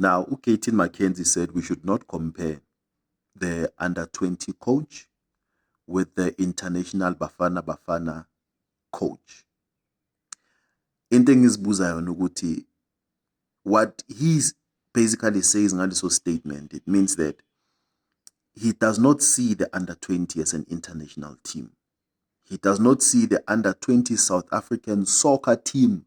Now, Katin Mackenzie said we should not compare the under-20 coach with the international Bafana Bafana coach. Into engizibuzayo ukuthi what he's basically says in this statement, it means that he does not see the under-20 as an international team. He does not see the under-20 South African soccer team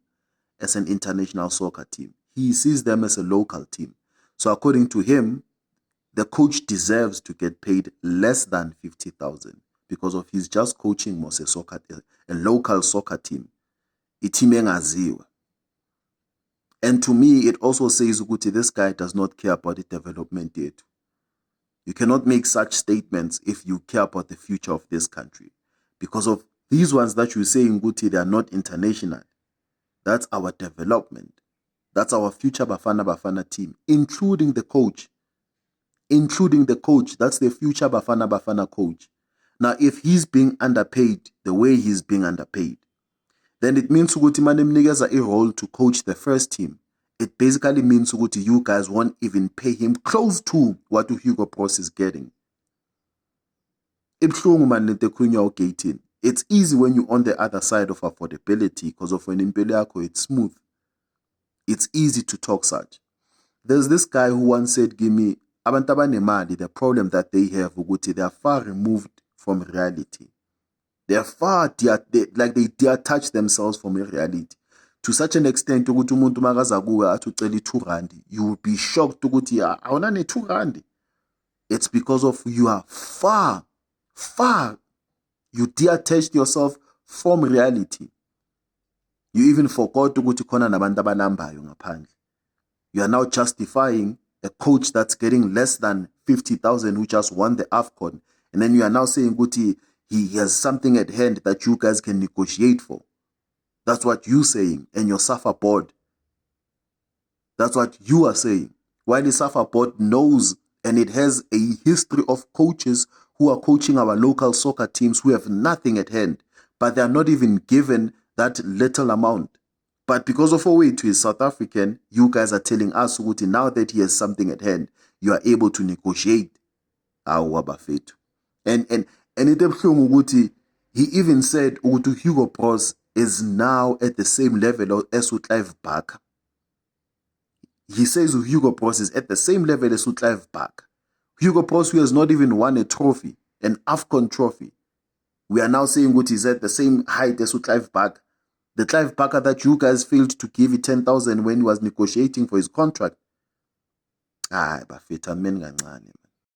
as an international soccer team. He sees them as a local team. So according to him, the coach deserves to get paid less than 50,000 because of he's just coaching a local soccer team. Iteam engaziwa. And to me, it also says, Uguti, this guy does not care about the development yet. You cannot make such statements if you care about the future of this country. Because of these ones that you say, Nguti, they are not international. That's our development. That's our future Bafana Bafana team, including the coach. Including the coach. That's the future Bafana Bafana coach. Now, if he's being underpaid the way he's being underpaid, then it means Uguti Manemnigeza a role to coach the first team. It basically means Uguti you guys won't even pay him close to what Hugo Broos is getting. It's easy when you're on the other side of affordability because of when Impeliako it's smooth. It's easy to talk such. There's this guy who once said, give me Abantabanemali, the problem that they have, Uguti, they are far removed from reality. They are far, they detach themselves from reality. To such an extent, you will be shocked to 2 rand. It's because of you are far, you detached yourself from reality. You even forgot to go to Kona Nabandabanamba. You are now justifying a coach that's getting less than 50,000 who just won the AFCON. And then you are now saying, Guti, he has something at hand that you guys can negotiate for. That's what you're saying. And your SAFA board. That's what you are saying. While the SAFA board knows and it has a history of coaches who are coaching our local soccer teams who have nothing at hand. But they are not even given that little amount. But because of a way to his South African, you guys are telling us, Uguti, now that he has something at hand, you are able to negotiate. And Uguti, he even said Uguti Hugo Broos is now at the same level as Clive Barker. He says Hugo Broos is at the same level as Clive Barker. Hugo Broos, who has not even won a trophy, an AFCON trophy. We are now saying Uguti is at the same height as Clive Barker. The Clive Barker that you guys failed to give it 10,000 when he was negotiating for his contract. Bafeta men gancane.